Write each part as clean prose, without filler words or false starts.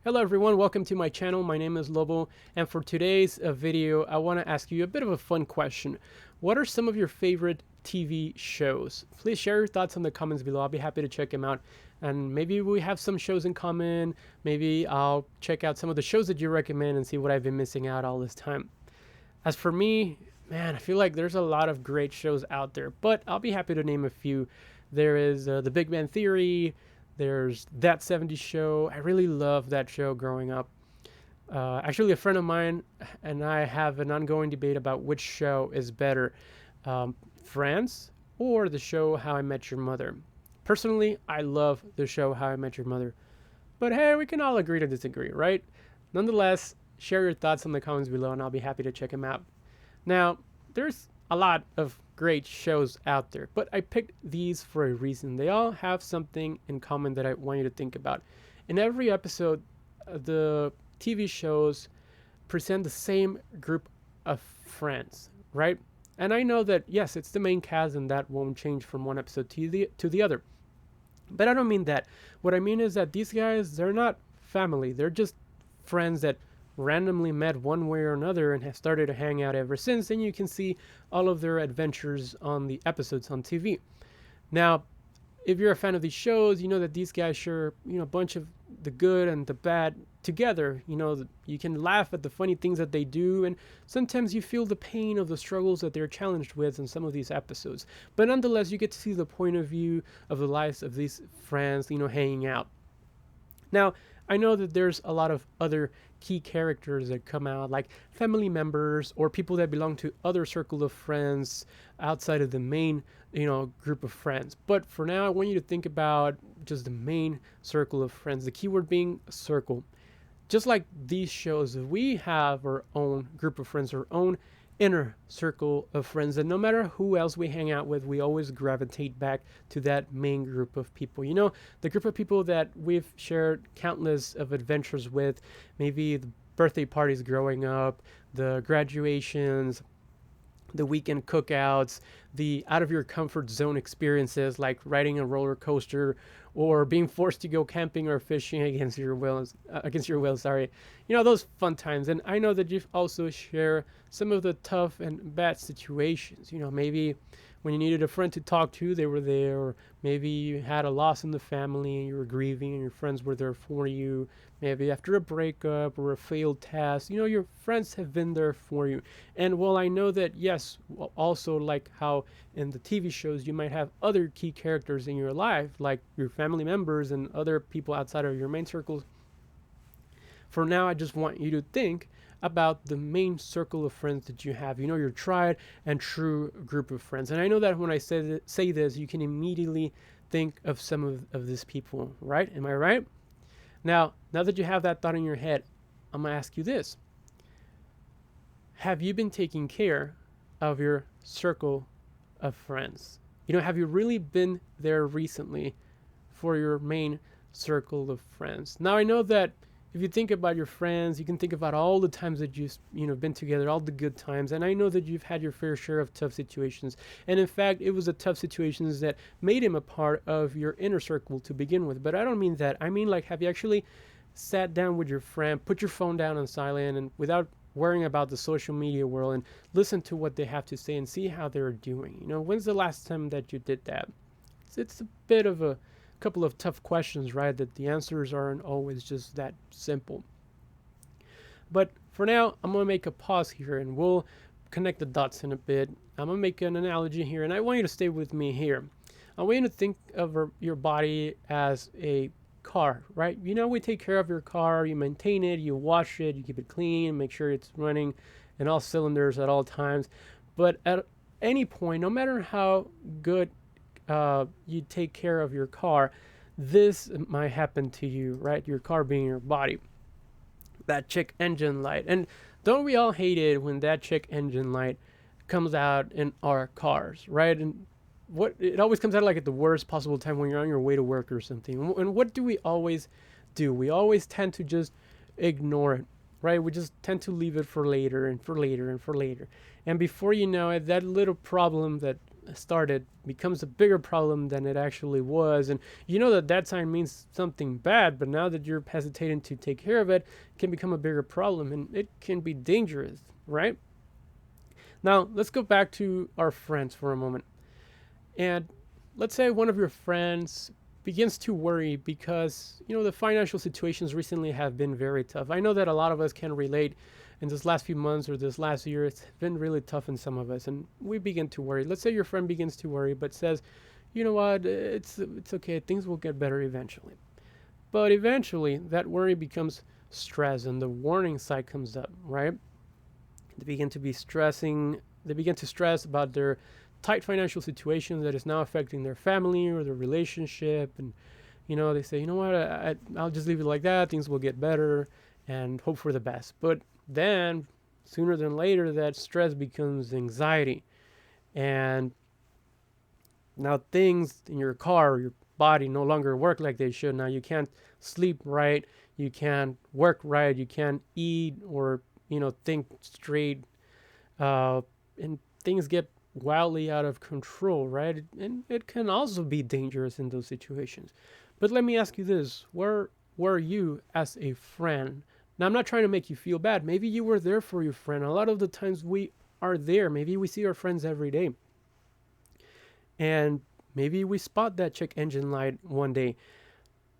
Hello everyone, welcome to my channel. My name is Lobo, and for today's video, I want to ask you a bit of a fun question. What are some of your favorite TV shows? Please share your thoughts in the comments below. I'll be happy to check them out. And maybe we have some shows in common. Maybe I'll check out some of the shows that you recommend and see what I've been missing out all this time. As for me, man, I feel like there's a lot of great shows out there, but I'll be happy to name a few. There is The Big Bang Theory. There's That 70s Show. I really loved that show growing up. Actually, a friend of mine and I have an ongoing debate about which show is better, Friends or the show How I Met Your Mother. Personally, I love the show How I Met Your Mother. But hey, we can all agree to disagree, right? Nonetheless, share your thoughts in the comments below and I'll be happy to check them out. Now, there's a lot of great shows out there, but I picked these for a reason. They all have something in common that I want you to think about. In every episode, the TV shows present the same group of friends, right? And I know that, yes, it's the main cast and that won't change from one episode to the other. But I don't mean that. What I mean is that these guys, they're not family. They're just friends that randomly met one way or another and have started to hang out ever since, and you can see all of their adventures on the episodes on TV. Now, if you're a fan of these shows, you know that these guys share, a bunch of the good and the bad together. You can laugh at the funny things that they do, and sometimes you feel the pain of the struggles that they're challenged with in some of these episodes. But nonetheless, you get to see the point of view of the lives of these friends, hanging out. Now, I know that there's a lot of other key characters that come out, like family members or people that belong to other circle of friends outside of the main, group of friends. But for now, I want you to think about just the main circle of friends, the keyword being circle. Just like these shows, we have our own group of friends, our own inner circle of friends, and no matter who else we hang out with, we always gravitate back to that main group of people. The group of people that we've shared countless of adventures with, maybe the birthday parties growing up, the graduations, the weekend cookouts, the out of your comfort zone experiences like riding a roller coaster or being forced to go camping or fishing against your will, sorry. Those fun times. And I know that you've also shared some of the tough and bad situations. Maybe when you needed a friend to talk to, they were there, or maybe you had a loss in the family and you were grieving and your friends were there for you. Maybe after a breakup or a failed test, your friends have been there for you. And while I know that, yes, also like how in the TV shows you might have other key characters in your life, like your family members and other people outside of your main circles, for now, I just want you to think about the main circle of friends that you have, your tried and true group of friends. And I know that when I say this, you can immediately think of some of these people, right? Am I right? Now that you have that thought in your head, I'm going to ask you this. Have you been taking care of your circle of friends? Have you really been there recently for your main circle of friends? Now, I know that if you think about your friends, you can think about all the times that you've been together, all the good times. And I know that you've had your fair share of tough situations. And in fact, it was the tough situations that made him a part of your inner circle to begin with. But I don't mean that. I mean, like, have you actually sat down with your friend, put your phone down on silent, and without worrying about the social media world, and listen to what they have to say and see how they're doing? When's the last time that you did that? It's a bit of a couple of tough questions, right? That the answers aren't always just that simple. But for now, I'm going to make a pause here and we'll connect the dots in a bit. I'm going to make an analogy here and I want you to stay with me here. I want you to think of your body as a car, right? We take care of your car, you maintain it, you wash it, you keep it clean, make sure it's running in all cylinders at all times. But at any point, no matter how good you take care of your car, this might happen to you, right? Your car being your body. That check engine light. And don't we all hate it when that check engine light comes out in our cars, right? And it always comes out like at the worst possible time when you're on your way to work or something. And what do? We always tend to just ignore it, right? We just tend to leave it for later and for later and for later. And before you know it, that little problem that started becomes a bigger problem than it actually was. And you know that that sign means something bad, but now that you're hesitating to take care of it, it can become a bigger problem and it can be dangerous, right? Now, let's go back to our friends for a moment. And let's say one of your friends begins to worry because, the financial situations recently have been very tough. I know that a lot of us can relate in this last few months or this last year. It's been really tough in some of us, and we begin to worry. Let's say your friend begins to worry, but says, you know what, it's okay, things will get better eventually. But eventually, that worry becomes stress, and the warning sign comes up, right? They begin to be stressing. They begin to stress about their tight financial situation that is now affecting their family or their relationship, and they say, you know what, I'll just leave it like that. Things will get better, and hope for the best. But then, sooner than later, that stress becomes anxiety, and now things in your car, your body no longer work like they should. Now you can't sleep right, you can't work right, you can't eat or think straight, and things get wildly out of control, right? And it can also be dangerous in those situations. But let me ask you this: where were you as a friend? Now, I'm not trying to make you feel bad. Maybe you were there for your friend. A lot of the times we are there. Maybe we see our friends every day, and maybe we spot that check engine light one day,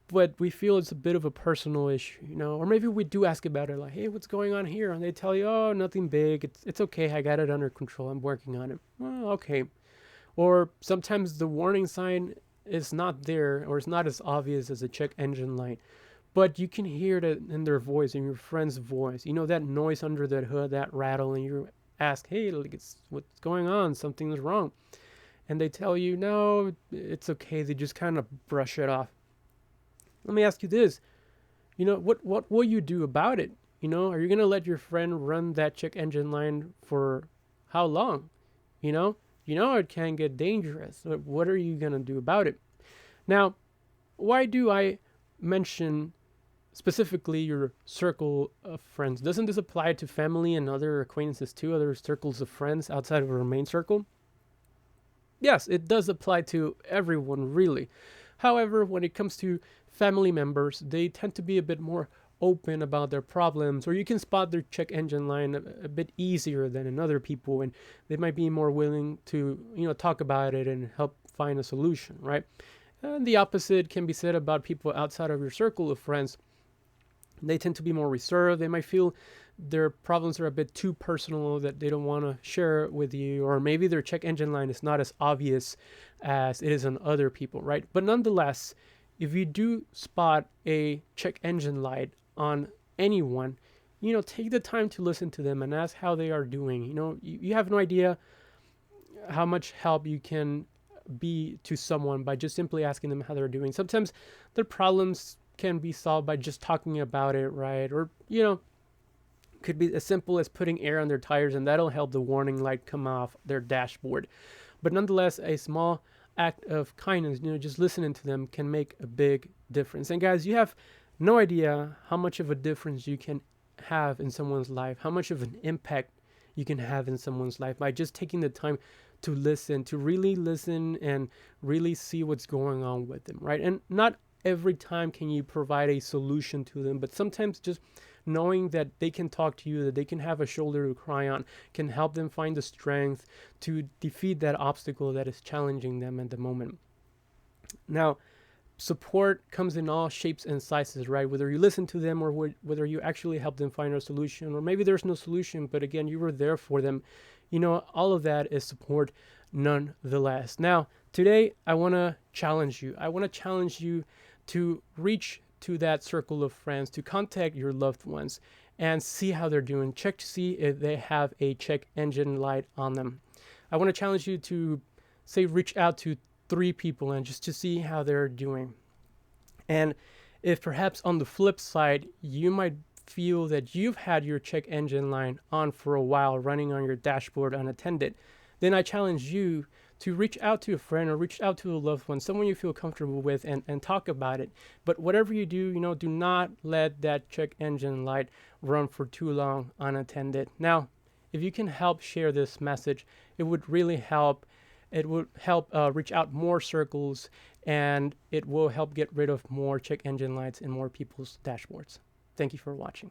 but we feel it's a bit of a personal issue, or maybe we do ask about it, like, hey, what's going on here? And they tell you, oh, nothing big. It's okay. I got it under control. I'm working on it. Well, okay. Or sometimes the warning sign is not there, or it's not as obvious as a check engine light, but you can hear it in their voice, in your friend's voice. That noise under that hood, that rattle, and you ask, hey, what's going on? Something's wrong. And they tell you, no, it's okay. They just kind of brush it off. Let me ask you this: what will you do about it? Are you gonna let your friend run that check engine line for how long? It can get dangerous. But what are you gonna do about it? Now, why do I mention specifically your circle of friends? Doesn't this apply to family and other acquaintances too, other circles of friends outside of our main circle? Yes, it does apply to everyone, really. However, when it comes to family members, they tend to be a bit more open about their problems, or you can spot their check engine line a bit easier than in other people, and they might be more willing to, talk about it and help find a solution, right? And the opposite can be said about people outside of your circle of friends. They tend to be more reserved. They might feel their problems are a bit too personal, that they don't want to share with you, or maybe their check engine line is not as obvious as it is on other people, right? But nonetheless, if you do spot a check engine light on anyone, take the time to listen to them and ask how they are doing. You have no idea how much help you can be to someone by just simply asking them how they're doing. Sometimes their problems can be solved by just talking about it, right? Or, could be as simple as putting air on their tires, and that'll help the warning light come off their dashboard. But nonetheless, a small act of kindness, just listening to them, can make a big difference. And guys, you have no idea how much of a difference you can have in someone's life, how much of an impact you can have in someone's life by just taking the time to listen, to really listen and really see what's going on with them, right? And not every time can you provide a solution to them, but sometimes just knowing that they can talk to you, that they can have a shoulder to cry on, can help them find the strength to defeat that obstacle that is challenging them at the moment. Now, support comes in all shapes and sizes, right? Whether you listen to them or whether you actually help them find a solution, or maybe there's no solution, but again, you were there for them. All of that is support nonetheless. Now, today, I want to challenge you. I want to challenge you to reach to that circle of friends, to contact your loved ones and see how they're doing. Check to see if they have a check engine light on them. I want to challenge you to reach out to 3 people and just to see how they're doing. And if perhaps on the flip side, you might feel that you've had your check engine line on for a while, running on your dashboard unattended, then I challenge you to reach out to a friend or reach out to a loved one, someone you feel comfortable with, and talk about it. But whatever you do, do not let that check engine light run for too long unattended. Now, if you can help share this message, it would really help It will help reach out more circles, and it will help get rid of more check engine lights in more people's dashboards. Thank you for watching.